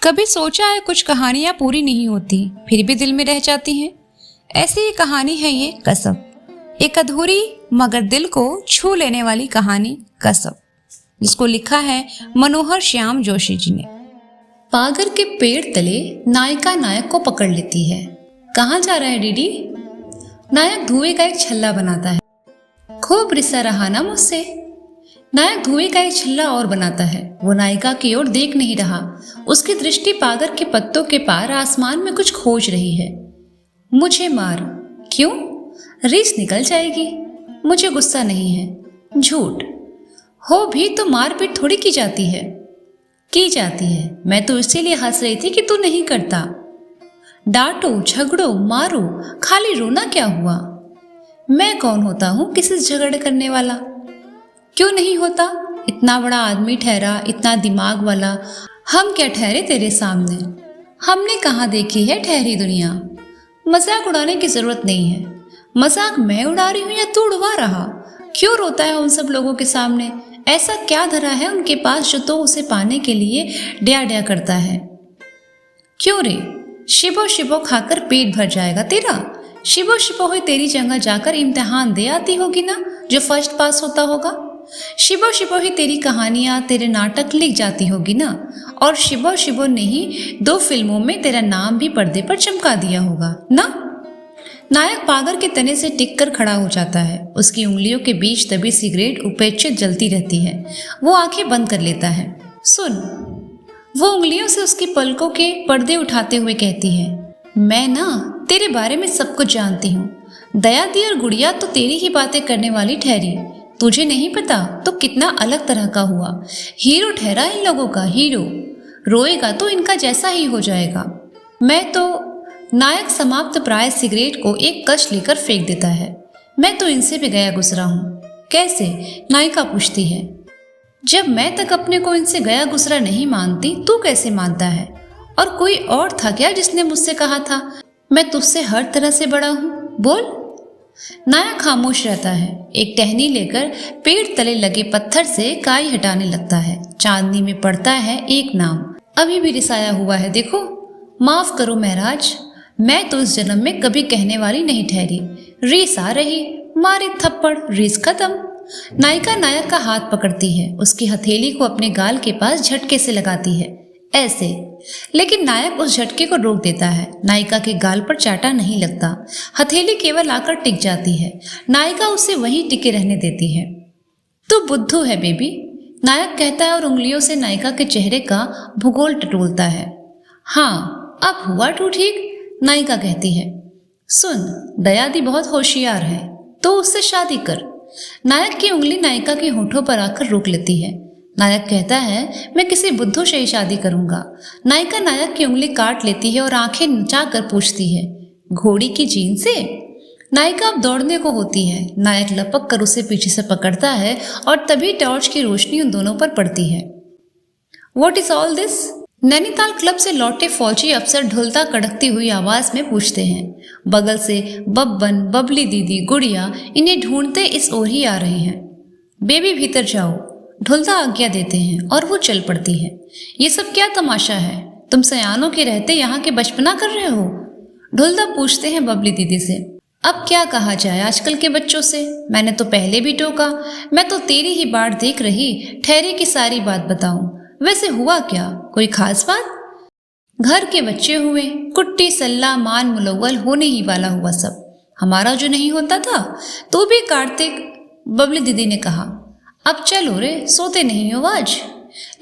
कभी सोचा है कुछ कहानियां पूरी नहीं होती फिर भी दिल में रह जाती हैं। ऐसी ही कहानी है ये कसम, एक अधूरी मगर दिल को छू लेने वाली कहानी कसम, जिसको लिखा है मनोहर श्याम जोशी जी ने। पागर के पेड़ तले नायिका नायक को पकड़ लेती है। कहाँ जा रहा है डीडी? नायक धुएं का एक छल्ला बनाता है। खूब रिसा रहा ना मुझसे। नायक धुएं का एक छल्ला और बनाता है। वो नायिका की ओर देख नहीं रहा। उसकी दृष्टि पागर के पत्तों के पार आसमान में कुछ खोज रही है। मुझे मार। क्यों? रीस निकल जाएगी। मुझे गुस्सा नहीं है। झूठ हो भी तो मारपीट थोड़ी की जाती है। की जाती है। मैं तो इसीलिए हंस रही थी कि तू नहीं करता। डांटो, झगड़ो, मारो, खाली रोना क्या हुआ? मैं कौन होता हूं किसी से झगड़े करने वाला? क्यों नहीं होता? इतना बड़ा आदमी ठहरा, इतना दिमाग वाला, हम क्या ठहरे तेरे सामने? हमने कहाँ देखी है ठहरी दुनिया? मजाक उड़ाने की जरूरत नहीं है। मजाक मैं उड़ा रही हूँ या तू उड़वा रहा? क्यों रोता है उन सब लोगों के सामने? ऐसा क्या धरा है उनके पास जो तो उसे पाने के लिए डया डया करता है? क्यों रे? शिबो शिबो खाकर पेट भर जाएगा तेरा। शिबो शिबो हुई तेरी जगह जाकर इम्तिहान दे आती होगी ना, जो फर्स्ट पास होता होगा। शिबो शिबो ही तेरी कहानियां, तेरे नाटक लिख जाती होगी ना, और शिबो शिबो ने ही 2 फिल्मों में तेरा नाम भी पर्दे पर चमका दिया होगा ना। नायक पागर के तने से टिक कर खड़ा हो जाता है। उसकी उंगलियों के बीच दबी सिगरेट उपेक्षित जलती रहती है। वो आंखें बंद कर लेता है। सुन, वो उंगलियों से उसकी पलकों के पर्दे उठाते हुए कहती है, मैं ना तेरे बारे में सब कुछ जानती हूँ। दया दी और गुड़िया तो तेरी ही बातें करने वाली ठहरी। तुझे नहीं पता तो कितना अलग तरह का हुआ। हीरो ठहरा इन लोगों का, हीरो। रोएगा तो इनका जैसा ही हो जाएगा। मैं तो नायक समाप्त प्राय सिगरेट को एक कश लेकर फेंक देता है। मैं तो इनसे भी गया गुजरा हूँ। कैसे? नायिका पूछती है। जब मैं तक अपने को इनसे गया गुजरा नहीं मानती, तू कैसे मानता है? और कोई और था क्या जिसने मुझसे कहा था मैं तुझसे हर तरह से बड़ा हूँ? बोल। नायक खामोश रहता है। एक टहनी लेकर पेड़ तले लगे पत्थर से काई हटाने लगता है। चांदनी में पड़ता है एक नाम, अभी भी रिसाया हुआ है, देखो। माफ करो महराज, मैं तो इस जन्म में कभी कहने वाली नहीं ठहरी। रीस आ रही, मारे थप्पड़, रीस खत्म। नायिका नायक का हाथ पकड़ती है। उसकी हथेली को अपने गाल के पास झटके से लगाती है, ऐसे। लेकिन नायक उस झटके को रोक देता है। नायिका के गाल पर चाटा नहीं लगता। हथेली केवल आकर टिक जाती है। नायिका उसे वहीं टिके रहने देती है। तू बुद्धू है बेबी, नायक कहता है और उंगलियों से नायिका के चेहरे का भूगोल टटोलता है। हाँ, अब हुआ तू ठीक, नायिका कहती है। सुन, दयादी बहुत होशियार है, तो उससे शादी कर। नायक की उंगली नायिका के होठों पर आकर रोक लेती है। नायक कहता है, मैं किसी बुद्धू से ही शादी करूंगा। नायिका नायक की उंगली काट लेती है और आंखें नचाकर पूछती है, घोड़ी की जीन से? नायिका अब दौड़ने को होती है। नायक लपक कर उसे पीछे से पकड़ता है और तभी टॉर्च की रोशनी उन दोनों पर पड़ती है। What is all this? Nainital club से लौटे फौजी अफसर ढुलता कड़कती हुई आवाज में पूछते हैं। बगल से बब्बन, बबली दीदी, गुड़िया इन्हें ढूंढते इस ओर ही आ रहे हैं। बेबी भीतर जाओ, ढुलता आज्ञा देते हैं और वो चल पड़ती है। ये सब क्या तमाशा है? तुम सयानों के रहते यहाँ के बचपना कर रहे हो? ढुलता पूछते हैं बबली दीदी से। अब क्या कहा जाए आजकल के बच्चों से? मैंने तो पहले भी टोका। मैं तो तेरी ही बाट देख रही, ठहरे की सारी बात बताऊं। वैसे हुआ क्या? कोई खास बात? घर के बच्चे हुए, कुट्टी सल्ला मान मुलव्वल होने ही वाला हुआ सब। हमारा जो नहीं होता था, तो भी कार्तिक, बबली दीदी ने कहा। अब चलो रे, सोते नहीं हो आज?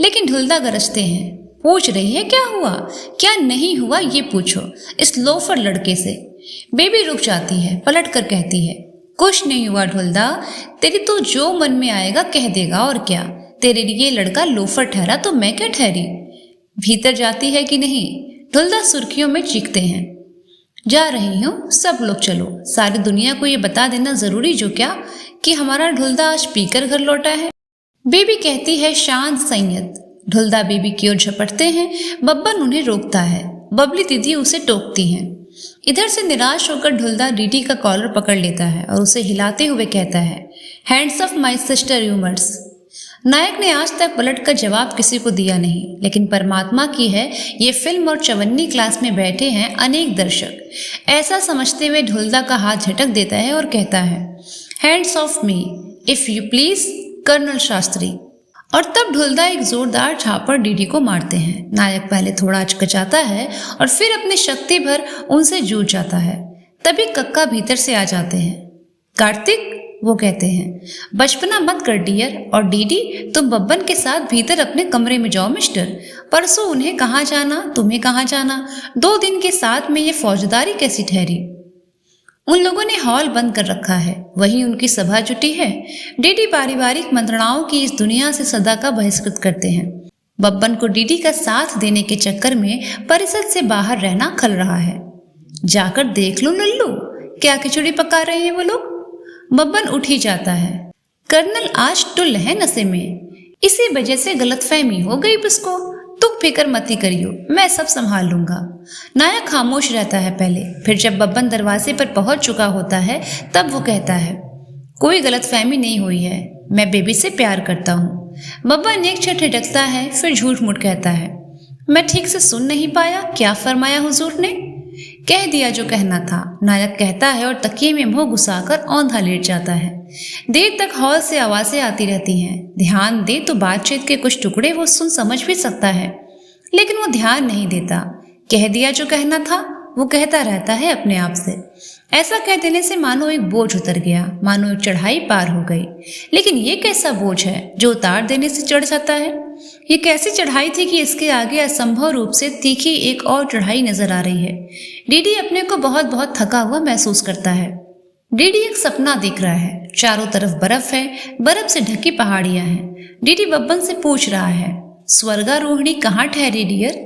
लेकिन ढुलदा गरजते हैं। पूछ रही है क्या हुआ, क्या नहीं हुआ, ये पूछो इस लोफर लड़के से। बेबी रुक जाती है, पलट कर कहती है, कुछ नहीं हुआ ढुलदा, तेरी तो जो मन में आएगा कह देगा, और क्या। तेरे लिए लड़का लोफर ठहरा तो मैं क्या ठहरी? भीतर जाती है कि नहीं? ढुलदा सुर्खियों में चीखते हैं। जा रही हूँ, सब लोग चलो। सारी दुनिया को ये बता देना जरूरी जो क्या कि हमारा ढुलदा आज पीकर घर लौटा है। बेबी कहती है शांत संयत। ढुलदा बेबी की ओर झपटते हैं। बब्बन उन्हें रोकता है। बबली दीदी उसे टोकती हैं। इधर से निराश होकर ढुलदा डीडी का कॉलर पकड़ लेता है और उसे हिलाते हुए कहता है, हैंड्स ऑफ माई सिस्टर यूमर्स। नायक ने आज तक पलटकर जवाब किसी को दिया नहीं, लेकिन परमात्मा की है ये फिल्म और 54वीं क्लास में बैठे हैं अनेक दर्शक। ऐसा समझते हुए ढुलदा का हाथ झटक देता है और कहता है, hands off me if you please colonel Shastri. और तब ढुलदा एक जोरदार झापड़ डीडी को मारते हैं। नायक पहले थोड़ा अचकचाता है और फिर अपनी शक्ति भर उनसे जूझ जाता है। तभी कक्का भीतर से आ जाते हैं। कार्तिक, वो कहते हैं, बचपना मत कर डियर, और डीडी तुम बब्बन के साथ भीतर अपने कमरे में जाओ मिस्टर। परसों उन्हें कहाँ जाना, तुम्हें कहाँ जाना, 2 दिन के साथ में ये फौजदारी कैसी ठहरी। उन लोगों ने हॉल बंद कर रखा है, वहीं उनकी सभा जुटी है। डीडी पारिवारिक मंत्रणाओं की इस दुनिया से सदा का बहिष्कृत करते हैं। बब्बन को डीडी का साथ देने के चक्कर में परिषद से बाहर रहना खल रहा है। जाकर देख लो लल्लू, क्या खिचड़ी पका रहे हैं वो लोग। बब्बन उठ ही जाता है। कर्नल आज टुल है नशे में, इसी वजह से गलतफहमी हो गई उसको। तुम फिक्र मत ही करियो, मैं सब संभाल लूंगा। नायक खामोश रहता है पहले, फिर जब बब्बन दरवाजे पर पहुंच चुका होता है तब वो कहता है, कोई गलतफहमी नहीं हुई है, मैं बेबी से प्यार करता हूँ। बब्बन एक छठ हिटकता है, फिर झूठ मूठ कहता है, मैं ठीक से सुन नहीं पाया, क्या फरमाया हुजूर ने। कह दिया जो कहना था, नायक कहता है और तकिए में मुंह घुसाकर औंधा लेट जाता है। देर तक हॉल से आवाजें आती रहती हैं। ध्यान दे तो बातचीत के कुछ टुकड़े वो सुन समझ भी सकता है, लेकिन वो ध्यान नहीं देता। कह दिया जो कहना था, वो कहता रहता है अपने आप से। ऐसा कह देने से मानो एक बोझ उतर गया, मानो एक चढ़ाई पार हो गई। लेकिन ये कैसा बोझ है जो उतार देने से चढ़ जाता है। ये कैसी चढ़ाई थी कि इसके आगे असंभव रूप से तीखी एक और चढ़ाई नजर आ रही है। डीडी अपने को बहुत बहुत थका हुआ महसूस करता है। डीडी एक सपना देख रहा है, चारों तरफ बर्फ है, बर्फ से ढकी पहाड़ियां हैं। डीडी बब्बन से पूछ रहा है, स्वर्गारोहिणी कहाँ ठहरी डियर।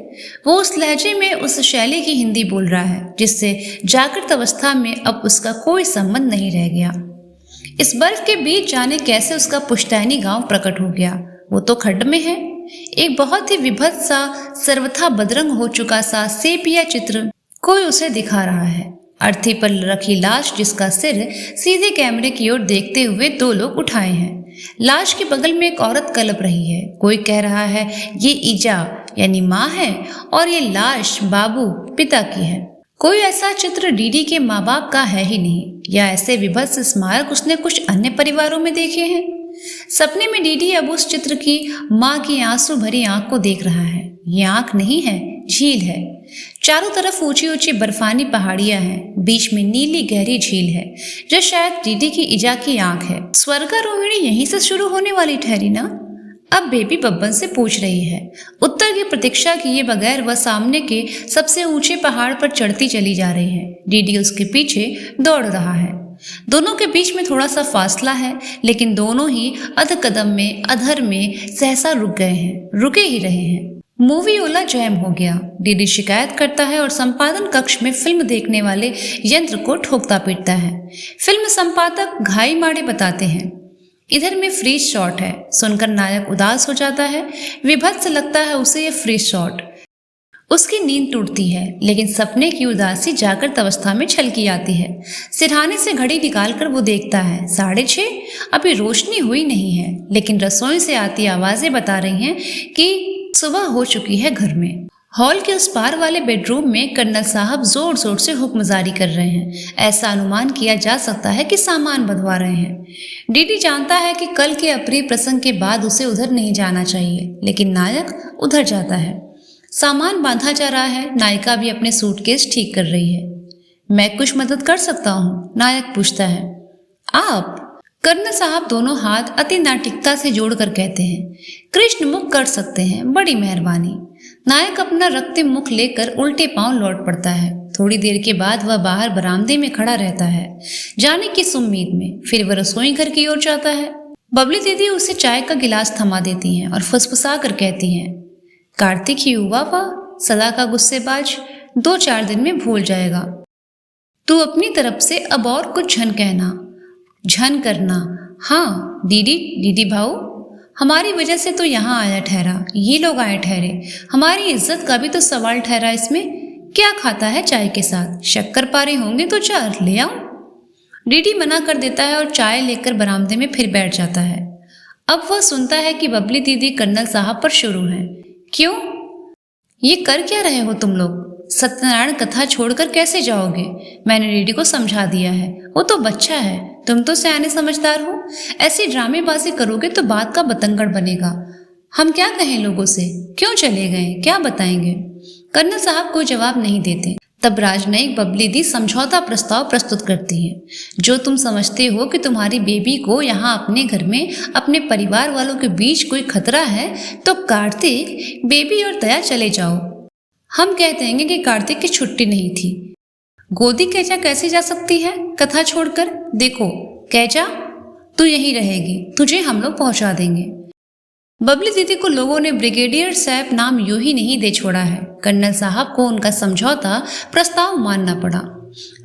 वो उस लहजे में उस शैली की हिंदी बोल रहा है जिससे जागृत अवस्था में अब उसका कोई संबंध नहीं रह गया। इस बर्फ के बीच जाने कैसे उसका पुश्तैनी गांव प्रकट हो गया। वो तो खड्ड में है। एक बहुत ही विभत्स सा, सर्वथा बदरंग हो चुका सा सेपिया चित्र कोई उसे दिखा रहा है। अर्थी पर रखी लाश जिसका सिर सीधे कैमरे की ओर देखते हुए 2 लोग उठाए हैं। लाश के बगल में एक औरत कलप रही है। कोई कह रहा है ये ईजा यानी माँ है और ये लाश बाबू पिता की है। कोई ऐसा चित्र डीडी के माँ बाप का है ही नहीं, या ऐसे विभत्स स्मारक उसने कुछ अन्य परिवारों में देखे हैं। सपने में डीडी अब उस चित्र की माँ की आंसू भरी आंख को देख रहा है। ये आंख नहीं है, झील है। चारों तरफ ऊंची ऊंची बर्फानी पहाड़ियां हैं, बीच में नीली गहरी झील है जो शायद डीडी की ईजा की आंख है। स्वर्गारोहिणी यहीं से शुरू होने वाली ठहरी ना। अब बेबी बब्बन से पूछ रही है। उत्तर की प्रतीक्षा किए बगैर वह सामने के सबसे ऊंचे पहाड़ पर चढ़ती चली जा रही है। डीडी उसके पीछे दौड़ रहा है। दोनों के बीच में थोड़ा सा फासला है, लेकिन दोनों ही अध कदम में अधर में सहसा रुक गए हैं, रुके ही रहे हैं। मूवी ओला जैम हो गया। डीडी शिकायत करता है और संपादन कक्ष में फिल्म देखने वाले यंत्र को ठोकता पीटता है। फिल्म संपादक घाई माड़े बताते हैं, इधर में फ्रीज शॉट है। सुनकर नायक उदास हो जाता है। विभत्स लगता है उसे ये फ्रीज शॉट। उसकी नींद टूटती है, लेकिन सपने की उदासी जागृत अवस्था में छलकी आती है। सिरहाने से घड़ी निकालकर वो देखता है 6:30। अभी रोशनी हुई नहीं है, लेकिन रसोई से आती आवाजें बता रही हैं कि सुबह हो चुकी है घर में। हॉल के उस पार वाले बेडरूम में कर्नल साहब जोर जोर से हुक्म जारी कर रहे हैं। ऐसा अनुमान किया जा सकता है कि सामान बंधवा रहे हैं। डीडी जानता है कि कल के अप्रिय प्रसंग के बाद उसे उधर नहीं जाना चाहिए, लेकिन नायक उधर जाता है। सामान बांधा जा रहा है। नायिका भी अपने सूटकेस ठीक कर रही है। मैं कुछ मदद कर सकता हूँ? नायक पूछता है। आप? कर्नल साहब दोनों हाथ अति नाटिकता से जोड़कर कहते हैं, कृष्ण मुख कर सकते हैं, बड़ी मेहरबानी। नायक अपना रक्तिम मुख लेकर उल्टे पांव लौट पड़ता है। थोड़ी देर के बाद वह बाहर बरामदे में खड़ा रहता है, जाने की उम्मीद में। फिर वह रसोई घर की ओर जाता है। बबली दीदी उसे चाय का गिलास थमा देती हैं और फुसफुसा कर कहती हैं, कार्तिक ही हुआ वह सदा का गुस्सेबाज, 2-4 दिन में भूल जाएगा। तू अपनी तरफ से अब और कुछ झन कहना, झन करना। हाँ दीदी भाऊ, हमारी वजह से तो यहाँ आया ठहरा, ये लोग आए ठहरे। हमारी इज्जत का भी तो सवाल ठहरा इसमें। क्या खाता है चाय के साथ? शक्कर पारे होंगे तो 4 ले आओ। डीडी मना कर देता है और चाय लेकर बरामदे में फिर बैठ जाता है। अब वह सुनता है कि बबली दीदी कर्नल साहब पर शुरू हैं। क्यों? ये कर क्या रहे हो तुम लोग? सत्यनारायण कथा छोड़कर कैसे जाओगे? मैंने डीडी को समझा दिया है, वो तो बच्चा है, तुम तो सयाने समझदार हो। ऐसी ड्रामेबाजी करोगे तो बात का बतंगड़ बनेगा। हम क्या कहें लोगों से? क्यों चले गए? क्या बताएंगे? कर्नल साहब कोई जवाब नहीं देते। तब राजनयिक बबली दी समझौता प्रस्ताव प्रस्तुत करती है। जो तुम समझते हो कि तुम्हारी बेबी को यहाँ अपने घर में अपने परिवार वालों के बीच कोई खतरा है, तो कार्तिक, बेबी और दया चले जाओ। हम कहते हैं कि कार्तिक की छुट्टी नहीं थी। गोदी कैजा कैसे जा सकती है कथा छोड़कर? देखो कैजा, तू यहीं रहेगी, तुझे हम लोग पहुंचा देंगे। बबली दीदी को लोगों ने ब्रिगेडियर साहब नाम यूं ही नहीं दे छोड़ा है। कर्नल साहब को उनका समझौता प्रस्ताव मानना पड़ा।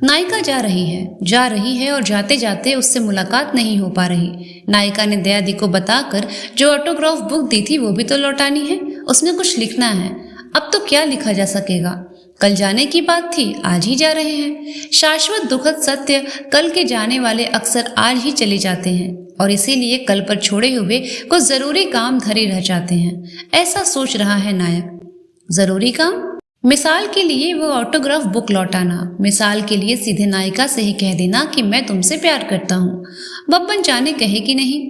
नायिका जा रही है और जाते जाते उससे मुलाकात नहीं हो पा रही। नायिका ने दया दी को बताकर जो ऑटोग्राफ बुक दी थी वो भी तो लौटानी है, उसमें कुछ लिखना है। अब तो क्या लिखा जा सकेगा? कल जाने की बात थी, आज ही जा रहे हैं। शाश्वत दुखद सत्य, कल के जाने वाले अक्सर आज ही चले जाते हैं और इसीलिए कल पर छोड़े हुए कुछ जरूरी काम धरे रह जाते हैं। ऐसा सोच रहा है नायक। जरूरी काम? मिसाल के लिए वो ऑटोग्राफ बुक लौटाना। मिसाल के लिए सीधे नायिका से ही कह देना कि मैं तुमसे प्यार करता हूँ। बब्बन जाने कहे कि नहीं।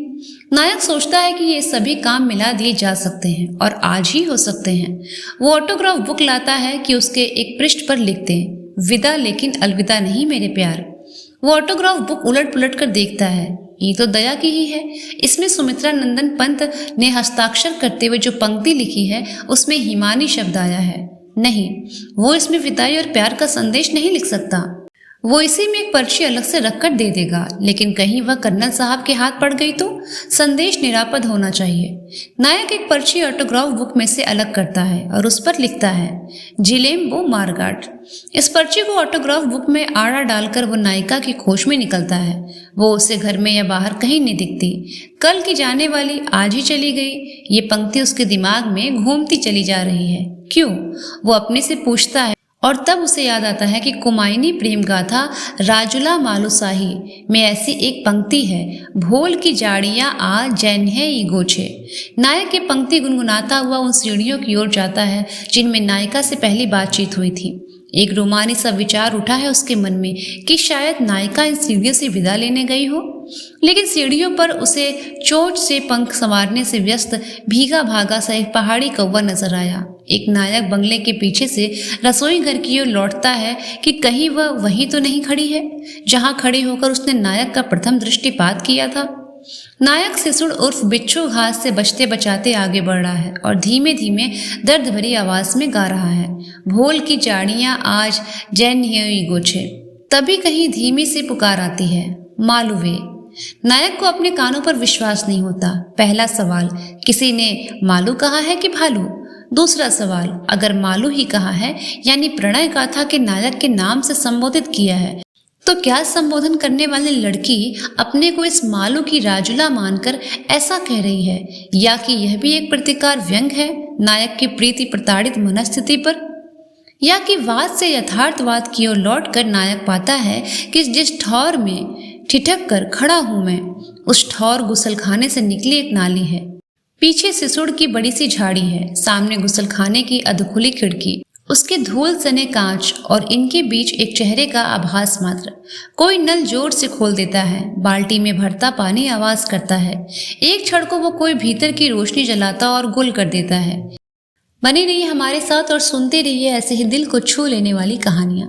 नायक सोचता है कि ये सभी काम मिला दिए जा सकते हैं और आज ही हो सकते हैं। वो ऑटोग्राफ बुक लाता है कि उसके एक पृष्ठ पर लिख दें, विदा लेकिन अलविदा नहीं मेरे प्यार। वो ऑटोग्राफ बुक उलट पुलट कर देखता है, ये तो दया की ही है। इसमें सुमित्रा नंदन पंत ने हस्ताक्षर करते हुए जो पंक्ति लिखी है उसमें हिमानी शब्द आया है। नहीं, वो इसमें विदाई और प्यार का संदेश नहीं लिख सकता। वो इसी में एक पर्ची अलग से रखकर दे देगा, लेकिन कहीं वह कर्नल साहब के हाथ पड़ गई तो संदेश निरापद होना चाहिए। नायक एक पर्ची ऑटोग्राफ बुक में से अलग करता है और उस पर लिखता है, जिलेम्बो मार्गाट। इस पर्ची को ऑटोग्राफ बुक में आड़ा डालकर वो नायिका की खोज में निकलता है। वो उसे घर में या बाहर कहीं नहीं दिखती। कल की जाने वाली आज ही चली गई, ये पंक्ति उसके दिमाग में घूमती चली जा रही है। क्यों? वो अपने से पूछता है और तब उसे याद आता है कि कुमायनी प्रेम गाथा राजुला मालुसाही में ऐसी एक पंक्ति है, भोल की जाड़ियाँ आ जैन है ई गोछे। नायक ये पंक्ति गुनगुनाता हुआ उन सीढ़ियों की ओर जाता है जिनमें नायिका से पहली बातचीत हुई थी। एक रोमानी सा विचार उठा है उसके मन में कि शायद नायिका इन सीढ़ियों से विदा लेने गई हो, लेकिन सीढ़ियों पर उसे चोंच से पंख संवारने से व्यस्त भीगा भागा सा एक पहाड़ी कौवा नजर आया। एक नायक बंगले के पीछे से रसोई घर की ओर लौटता है कि कहीं वह वहीं तो नहीं खड़ी है जहां खड़े होकर उसने नायक का प्रथम दृष्टिपात किया था। नायक सिसुड़ उर्फ बिच्छू घास से बचते बचाते आगे बढ़ रहा है और धीमे धीमे दर्द भरी आवाज में गा रहा है, भोल की जाड़ियां आज जैन है गोछे। तभी कहीं धीमी सी पुकार आती है, मालूवे। नायक को अपने कानों पर विश्वास नहीं होता। पहला सवाल, किसी ने मालू कहा है कि भालू? दूसरा सवाल, अगर मालू ही कहा है यानी प्रणय गाथा के नायक के नाम से संबोधित किया है, तो क्या संबोधन करने वाली लड़की अपने को इस मालू की राजुला मानकर ऐसा कह रही है, या कि यह भी एक प्रतिकार व्यंग है नायक की प्रीति प्रताड़ित मनस्थिति पर? या कि वाद से यथार्थवाद की ओर लौटकर नायक पाता है कि जिस ठौर में ठिठक कर खड़ा हूं मैं, उस ठौर गुसलखाने से निकली एक नाली है। पीछे सिसुड़ की बड़ी सी झाड़ी है, सामने गुसलखाने की अधखुली खिड़की, उसके धूल सने कांच और इनके बीच एक चेहरे का आभास मात्र। कोई नल जोर से खोल देता है, बाल्टी में भरता पानी आवाज करता है। एक क्षण को वो कोई भीतर की रोशनी जलाता और गुल कर देता है। बने रहिए हमारे साथ और सुनते रहिए ऐसे ही दिल को छू लेने वाली कहानियां।